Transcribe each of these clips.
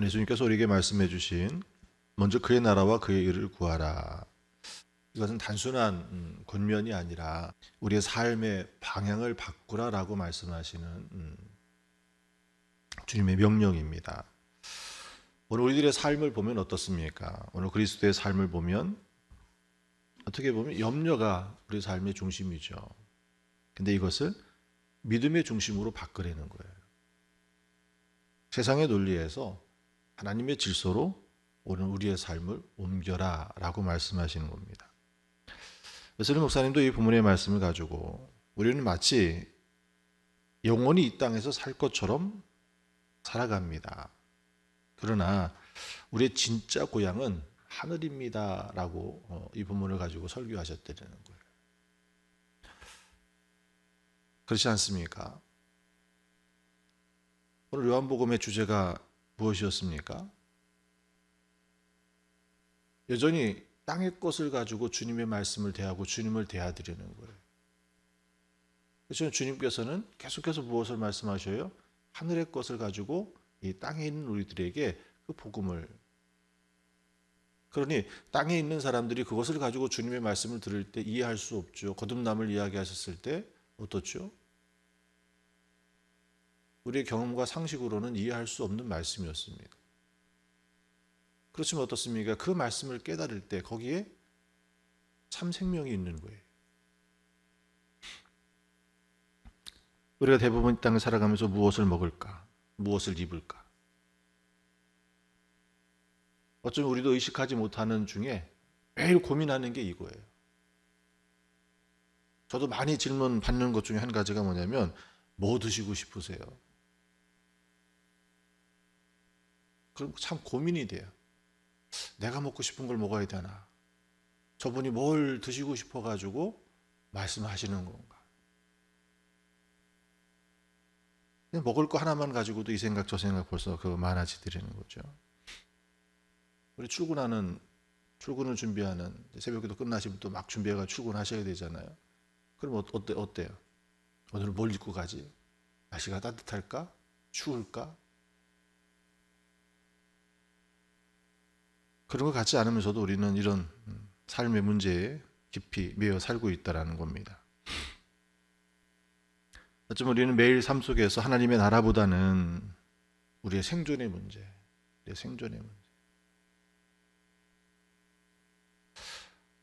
예수님께서 우리에게 말씀해 주신 먼저 그의 나라와 그의 의를 구하라. 이것은 단순한 권면이 아니라 우리의 삶의 방향을 바꾸라라고 말씀하시는 주님의 명령입니다. 오늘 우리들의 삶을 보면 어떻습니까? 오늘 그리스도의 삶을 보면 어떻게 보면 염려가 우리 삶의 중심이죠. 근데 이것을 믿음의 중심으로 바꾸려는 거예요. 세상의 논리에서 하나님의 질서로 오늘 우리의 삶을 옮겨라 라고 말씀하시는 겁니다. 웨슬리 목사님도 이 본문의 말씀을 가지고 우리는 마치 영원히 이 땅에서 살 것처럼 살아갑니다. 그러나 우리의 진짜 고향은 하늘입니다 라고 이 본문을 가지고 설교하셨다는 거예요. 그렇지 않습니까? 오늘 요한복음의 주제가 무엇이었습니까? 여전히 땅의 것을 가지고 주님의 말씀을 대하고 주님을 대하드리는 거예요. 그래서 주님께서는 계속해서 무엇을 말씀하셔요? 하늘의 것을 가지고 이 땅에 있는 우리들에게 그 복음을, 그러니 땅에 있는 사람들이 그것을 가지고 주님의 말씀을 들을 때 이해할 수 없죠. 거듭남을 이야기하셨을 때 어떻죠? 우리의 경험과 상식으로는 이해할 수 없는 말씀이었습니다. 그렇지만 어떻습니까? 그 말씀을 깨달을 때 거기에 참 생명이 있는 거예요. 우리가 대부분 이 땅을 살아가면서 무엇을 먹을까? 무엇을 입을까? 어쩌면 우리도 의식하지 못하는 중에 매일 고민하는 게 이거예요. 저도 많이 질문 받는 것 중에 한 가지가 뭐냐면 뭐 드시고 싶으세요? 그럼 참 고민이 돼요. 내가 먹고 싶은 걸 먹어야 되나? 저분이 뭘 드시고 싶어가지고 말씀하시는 건가? 먹을 거 하나만 가지고도 이 생각 저 생각 벌써 그 많아지드리는 거죠. 우리 출근을 준비하는 새벽에도 끝나시면 또 막 준비해가 출근하셔야 되잖아요. 그럼 어때요? 오늘 뭘 입고 가지? 날씨가 따뜻할까? 추울까? 그런 것 같지 않으면서도 우리는 이런 삶의 문제에 깊이 매여 살고 있다는 겁니다. 어쩌면 우리는 매일 삶 속에서 하나님의 나라보다는 우리의 생존의 문제,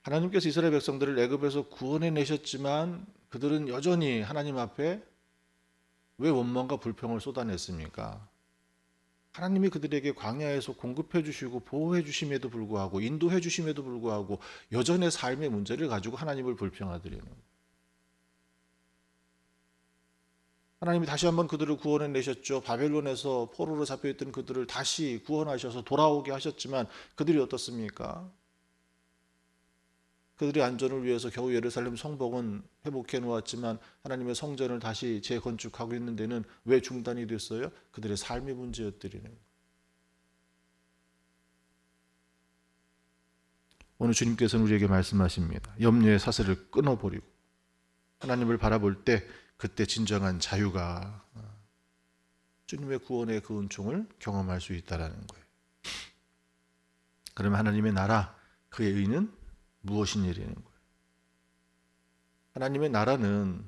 하나님께서 이스라엘 백성들을 애굽에서 구원해 내셨지만 그들은 여전히 하나님 앞에 왜 원망과 불평을 쏟아냈습니까? 하나님이 그들에게 광야에서 공급해 주시고 보호해 주심에도 불구하고 인도해 주심에도 불구하고 여전의 삶의 문제를 가지고 하나님을 불평하더라는 거예요. 하나님이 다시 한번 그들을 구원해 내셨죠. 바벨론에서 포로로 잡혀있던 그들을 다시 구원하셔서 돌아오게 하셨지만 그들이 어떻습니까? 그들의 안전을 위해서 겨우 예루살렘 성벽은 회복해 놓았지만 하나님의 성전을 다시 재건축하고 있는 데는 왜 중단이 됐어요? 그들의 삶의 문제였더라는 거예요. 오늘 주님께서는 우리에게 말씀하십니다. 염려의 사슬을 끊어버리고 하나님을 바라볼 때 그때 진정한 자유가 주님의 구원의 그 은총을 경험할 수 있다는 거예요. 그러면 하나님의 나라, 그의 의는 무엇인 일이라는 거예요. 하나님의 나라는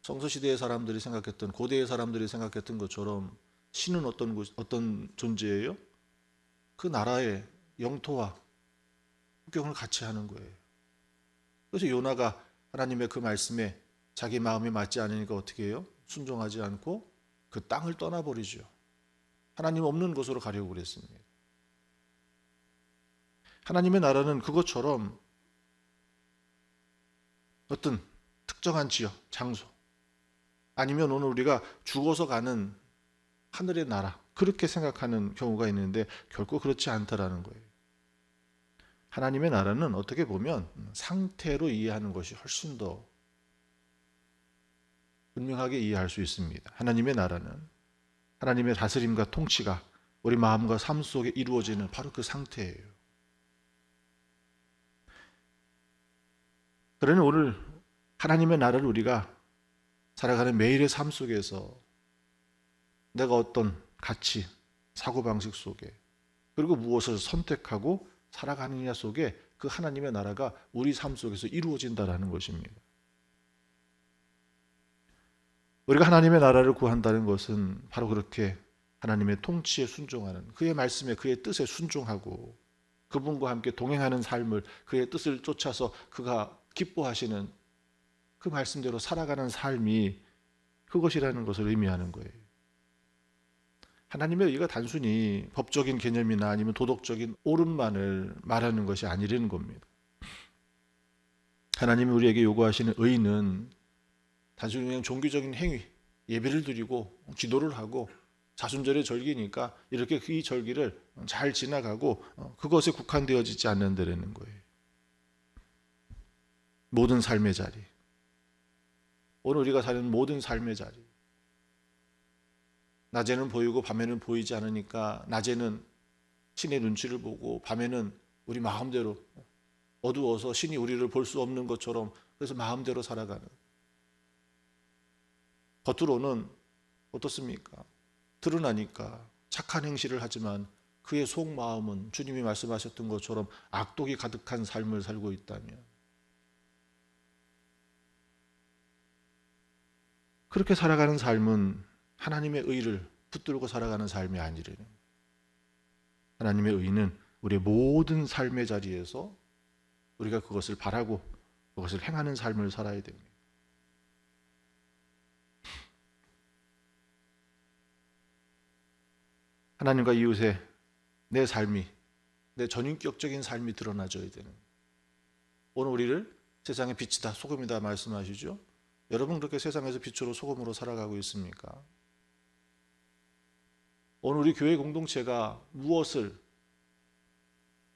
성서시대의 사람들이 생각했던, 고대의 사람들이 생각했던 것처럼 신은 어떤 존재예요? 그 나라의 영토와 국경을 같이 하는 거예요. 그래서 요나가 하나님의 그 말씀에 자기 마음이 맞지 않으니까 어떻게 해요? 순종하지 않고 그 땅을 떠나버리죠. 하나님 없는 곳으로 가려고 그랬습니다. 하나님의 나라는 그것처럼 어떤 특정한 지역, 장소, 아니면 오늘 우리가 죽어서 가는 하늘의 나라, 그렇게 생각하는 경우가 있는데 결코 그렇지 않다라는 거예요. 하나님의 나라는 어떻게 보면 상태로 이해하는 것이 훨씬 더 분명하게 이해할 수 있습니다. 하나님의 나라는 하나님의 다스림과 통치가 우리 마음과 삶 속에 이루어지는 바로 그 상태예요. 그러니 오늘 하나님의 나라를 우리가 살아가는 매일의 삶 속에서 내가 어떤 가치, 사고방식 속에, 그리고 무엇을 선택하고 살아가느냐 속에 그 하나님의 나라가 우리 삶 속에서 이루어진다라는 것입니다. 우리가 하나님의 나라를 구한다는 것은 바로 그렇게 하나님의 통치에 순종하는, 그의 말씀에, 그의 뜻에 순종하고 그분과 함께 동행하는 삶을, 그의 뜻을 쫓아서 그가 기뻐하시는 그 말씀대로 살아가는 삶이 그것이라는 것을 의미하는 거예요. 하나님의 의가 단순히 법적인 개념이나 아니면 도덕적인 옳음만을 말하는 것이 아니라는 겁니다. 하나님이 우리에게 요구하시는 의는 단순히 그냥 종교적인 행위, 예배를 드리고 기도를 하고 자순절의 절기니까 이렇게 이 절기를 잘 지나가고 그것에 국한되어지지 않는다는 거예요. 모든 삶의 자리, 오늘 우리가 사는 모든 삶의 자리, 낮에는 보이고 밤에는 보이지 않으니까 낮에는 신의 눈치를 보고 밤에는 우리 마음대로 어두워서 신이 우리를 볼 수 없는 것처럼 그래서 마음대로 살아가는, 겉으로는 어떻습니까? 드러나니까 착한 행실을 하지만 그의 속마음은 주님이 말씀하셨던 것처럼 악독이 가득한 삶을 살고 있다면, 그렇게 살아가는 삶은 하나님의 의를 붙들고 살아가는 삶이 아니래요. 하나님의 의는 우리의 모든 삶의 자리에서 우리가 그것을 바라고 그것을 행하는 삶을 살아야 됩니다. 하나님과 이웃의 내 삶이, 내 전인격적인 삶이 드러나줘야 되는, 오늘 우리를 세상의 빛이다, 소금이다 말씀하시죠. 여러분 그렇게 세상에서 빛으로 소금으로 살아가고 있습니까? 오늘 우리 교회 공동체가 무엇을,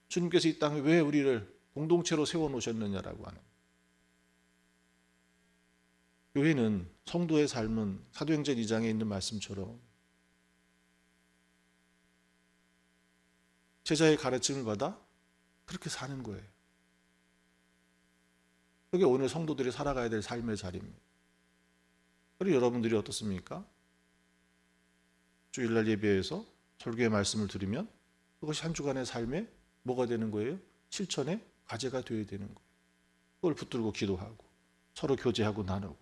주님께서 이 땅에 왜 우리를 공동체로 세워놓으셨느냐라고 하는, 교회는, 성도의 삶은 사도행전 2장에 있는 말씀처럼 제자의 가르침을 받아 그렇게 사는 거예요. 그게 오늘 성도들이 살아가야 될 삶의 자리입니다. 그리고 여러분들이 어떻습니까? 주일날 예배에서 설교의 말씀을 들으면 그것이 한 주간의 삶에 뭐가 되는 거예요? 실천의 과제가 되어야 되는 거예요. 그걸 붙들고 기도하고 서로 교제하고 나누고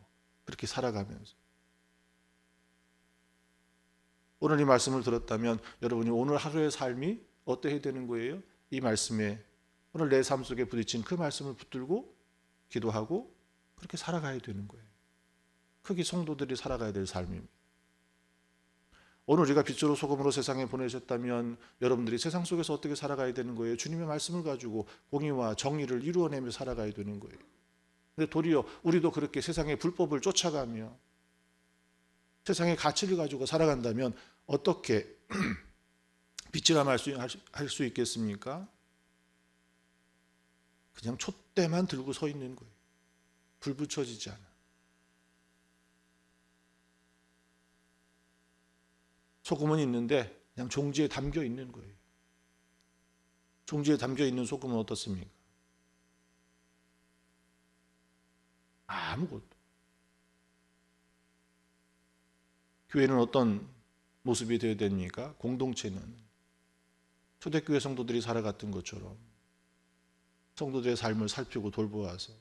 그렇게 살아가면서, 오늘 이 말씀을 들었다면 여러분이 오늘 하루의 삶이 어떠해야 되는 거예요? 이 말씀에, 오늘 내 삶 속에 부딪힌 그 말씀을 붙들고 기도하고 그렇게 살아가야 되는 거예요. 그게 성도들이 살아가야 될 삶입니다. 오늘 우리가 빛으로 소금으로 세상에 보내셨다면 여러분들이 세상 속에서 어떻게 살아가야 되는 거예요? 주님의 말씀을 가지고 공의와 정의를 이루어내며 살아가야 되는 거예요. 근데 도리어 우리도 그렇게 세상의 불법을 쫓아가며 세상의 가치를 가지고 살아간다면 어떻게 빛이라 할 수 있겠습니까? 그냥 촛대만 들고 서 있는 거예요. 불 붙여지지 않아. 소금은 있는데 그냥 종지에 담겨 있는 거예요. 종지에 담겨 있는 소금은 어떻습니까? 아무것도. 교회는 어떤 모습이 되어야 됩니까? 공동체는 초대교회 성도들이 살아갔던 것처럼 성도들의 삶을 살피고 돌보아서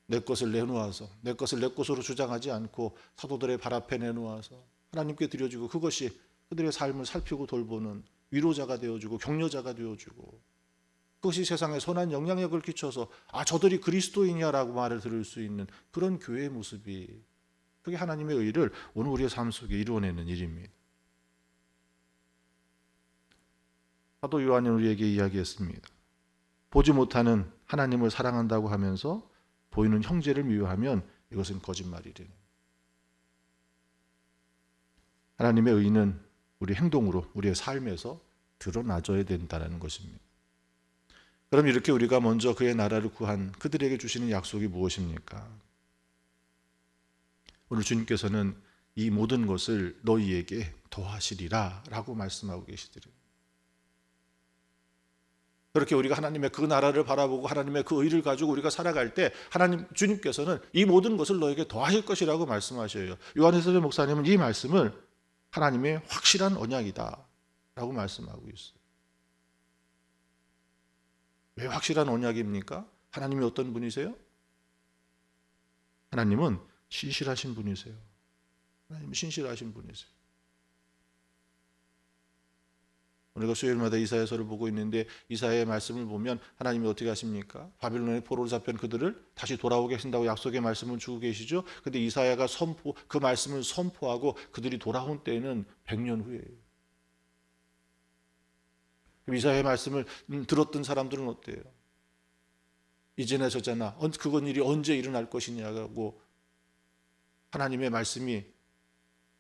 내 것을 내놓아서, 내 것을 내 것으로 주장하지 않고 사도들의 발 앞에 내놓아서 하나님께 드려주고 그것이 그들의 삶을 살피고 돌보는 위로자가 되어주고 격려자가 되어주고, 그것이 세상에 선한 영향력을 끼쳐서 저들이 그리스도인이야라고 말을 들을 수 있는 그런 교회의 모습이, 그게 하나님의 의를 오늘 우리의 삶 속에 이루어내는 일입니다. 사도 요한이 우리에게 이야기했습니다. 보지 못하는 하나님을 사랑한다고 하면서 보이는 형제를 미워하면 이것은 거짓말이래요. 하나님의 의는 우리 행동으로, 우리의 삶에서 드러나줘야 된다는 것입니다. 그럼 이렇게 우리가 먼저 그의 나라를 구한 그들에게 주시는 약속이 무엇입니까? 오늘 주님께서는 이 모든 것을 너희에게 더하시리라 라고 말씀하고 계시더래요. 그렇게 우리가 하나님의 그 나라를 바라보고 하나님의 그 의를 가지고 우리가 살아갈 때 주님께서는 이 모든 것을 너에게 더하실 것이라고 말씀하셔요. 요한일서 목사님은 이 말씀을 하나님의 확실한 언약이다 라고 말씀하고 있어요. 왜 확실한 언약입니까? 하나님이 어떤 분이세요? 하나님은 신실하신 분이세요. 하나님은 신실하신 분이세요. 우리가 수요일마다 이사야서를 보고 있는데 이사야의 말씀을 보면 하나님이 어떻게 하십니까? 바빌론의 포로로 잡힌 그들을 다시 돌아오게 하신다고 약속의 말씀을 주고 계시죠. 그런데 이사야가 그 말씀을 선포하고 그들이 돌아온 때에는 100년 후예요. 그럼 이사야의 말씀을 들었던 사람들은 어때요? 이제나 저제나 그건 일이 언제 일어날 것이냐고 하나님의 말씀이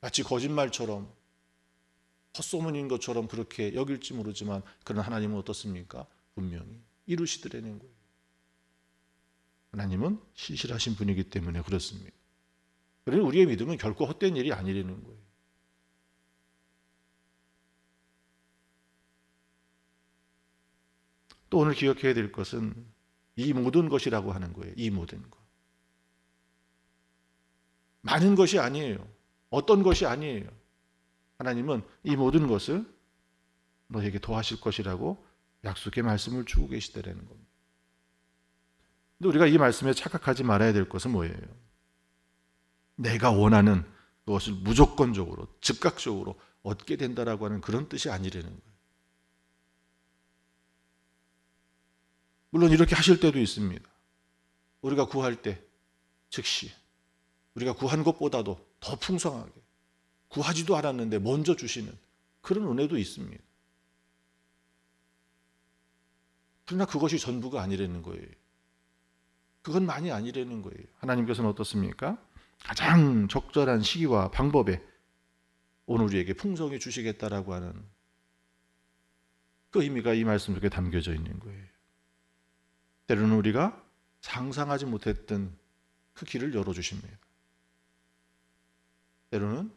마치 거짓말처럼 헛소문인 것처럼 그렇게 여길지 모르지만 그런 하나님은 어떻습니까? 분명히 이루시더라는 거예요. 하나님은 신실하신 분이기 때문에 그렇습니다. 그래서 우리의 믿음은 결코 헛된 일이 아니라는 거예요. 또 오늘 기억해야 될 것은 이 모든 것이라고 하는 거예요. 이 모든 것. 많은 것이 아니에요. 어떤 것이 아니에요. 하나님은 이 모든 것을 너에게 더하실 것이라고 약속의 말씀을 주고 계시다라는 겁니다. 근데 우리가 이 말씀에 착각하지 말아야 될 것은 뭐예요? 내가 원하는 그것을 무조건적으로, 즉각적으로 얻게 된다라고 하는 그런 뜻이 아니라는 거예요. 물론 이렇게 하실 때도 있습니다. 우리가 구할 때 즉시 우리가 구한 것보다도 더 풍성하게 구하지도 않았는데 먼저 주시는 그런 은혜도 있습니다. 그러나 그것이 전부가 아니라는 거예요. 그건 많이 아니라는 거예요. 하나님께서는 어떻습니까? 가장 적절한 시기와 방법에 오늘 우리에게 풍성히 주시겠다라고 하는 그 의미가 이 말씀 속에 담겨져 있는 거예요. 때로는 우리가 상상하지 못했던 그 길을 열어주십니다. 때로는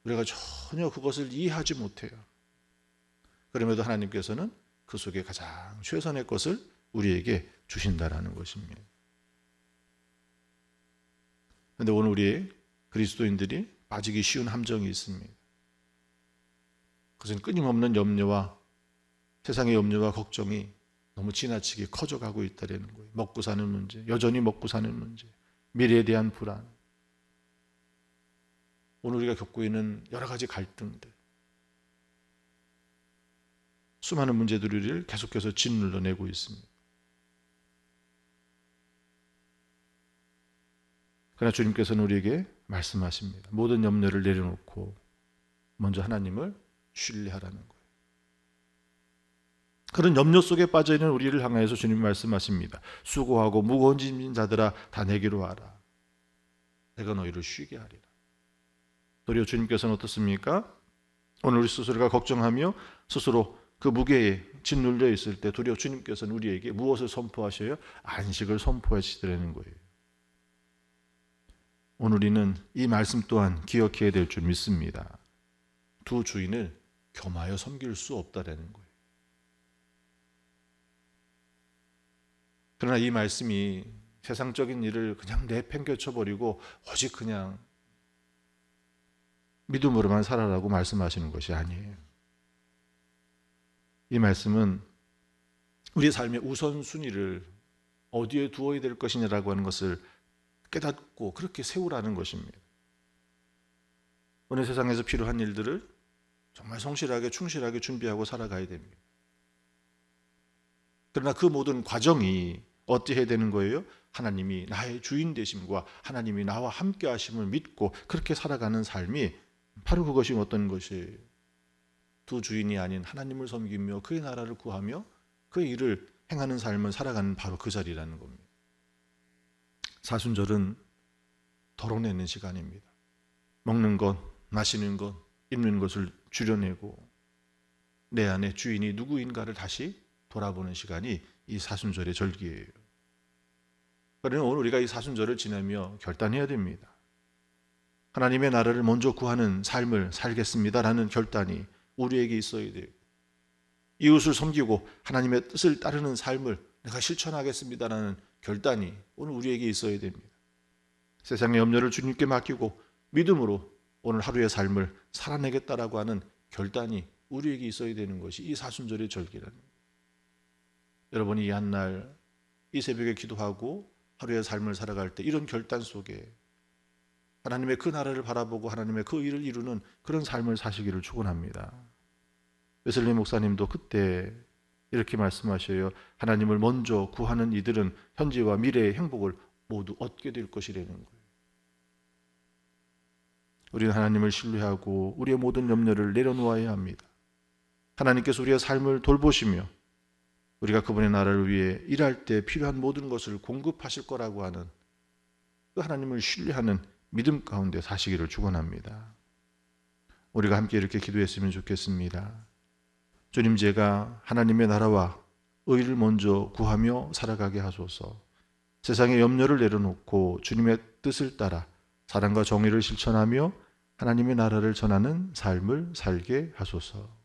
우리가 전혀 그것을 이해하지 못해요. 그럼에도 하나님께서는 그 속에 가장 최선의 것을 우리에게 주신다라는 것입니다. 그런데 오늘 우리 그리스도인들이 빠지기 쉬운 함정이 있습니다. 그것은 끊임없는 염려와 세상의 염려와 걱정이 너무 지나치게 커져가고 있다는 거예요. 먹고 사는 문제, 여전히 먹고 사는 문제, 미래에 대한 불안, 오늘 우리가 겪고 있는 여러 가지 갈등들, 수많은 문제들을 계속해서 짓눌러내고 있습니다. 그러나 주님께서는 우리에게 말씀하십니다. 모든 염려를 내려놓고 먼저 하나님을 신뢰하라는 거예요. 그런 염려 속에 빠져있는 우리를 향하여서 주님이 말씀하십니다. 수고하고 무거운 짐진 자들아 다 내게로 와라. 내가 너희를 쉬게 하리라. 도리어 주님께서는 어떻습니까? 오늘 우리 스스로가 걱정하며 스스로 그 무게에 짓눌려 있을 때 도리어 주님께서는 우리에게 무엇을 선포하셔요? 안식을 선포하시더라는 거예요. 오늘 우리는 이 말씀 또한 기억해야 될 줄 믿습니다. 두 주인을 겸하여 섬길 수 없다라는 거예요. 그러나 이 말씀이 세상적인 일을 그냥 내팽개쳐 버리고 오직 그냥 믿음으로만 살아라고 말씀하시는 것이 아니에요. 이 말씀은 우리의 삶의 우선순위를 어디에 두어야 될 것이냐라고 하는 것을 깨닫고 그렇게 세우라는 것입니다. 오늘 세상에서 필요한 일들을 정말 성실하게 충실하게 준비하고 살아가야 됩니다. 그러나 그 모든 과정이 어떻게 해야 되는 거예요? 하나님이 나의 주인 되심과 하나님이 나와 함께 하심을 믿고 그렇게 살아가는 삶이 바로 그것이 어떤 것이에요? 두 주인이 아닌 하나님을 섬기며 그의 나라를 구하며 그의 일을 행하는 삶을 살아가는 바로 그 자리라는 겁니다. 사순절은 덜어내는 시간입니다. 먹는 것, 마시는 것, 입는 것을 줄여내고 내 안에 주인이 누구인가를 다시 돌아보는 시간이 이 사순절의 절기예요. 그러나 오늘 우리가 이 사순절을 지나며 결단해야 됩니다. 하나님의 나라를 먼저 구하는 삶을 살겠습니다라는 결단이 우리에게 있어야 돼요. 이웃을 섬기고 하나님의 뜻을 따르는 삶을 내가 실천하겠습니다라는 결단이 오늘 우리에게 있어야 됩니다. 세상의 염려를 주님께 맡기고 믿음으로 오늘 하루의 삶을 살아내겠다라고 하는 결단이 우리에게 있어야 되는 것이 이 사순절의 절기랍니다. 여러분이 이 한날 이 새벽에 기도하고 하루의 삶을 살아갈 때 이런 결단 속에 하나님의 그 나라를 바라보고 하나님의 그 일을 이루는 그런 삶을 사시기를 축원합니다. 웨슬리 목사님도 그때 이렇게 말씀하셔요. 하나님을 먼저 구하는 이들은 현재와 미래의 행복을 모두 얻게 될 것이라는 거예요. 우리는 하나님을 신뢰하고 우리의 모든 염려를 내려놓아야 합니다. 하나님께서 우리의 삶을 돌보시며 우리가 그분의 나라를 위해 일할 때 필요한 모든 것을 공급하실 거라고 하는 그 하나님을 신뢰하는 믿음 가운데 사시기를 축원합니다. 우리가 함께 이렇게 기도했으면 좋겠습니다. 주님, 제가 하나님의 나라와 의를 먼저 구하며 살아가게 하소서. 세상의 염려를 내려놓고 주님의 뜻을 따라 사랑과 정의를 실천하며 하나님의 나라를 전하는 삶을 살게 하소서.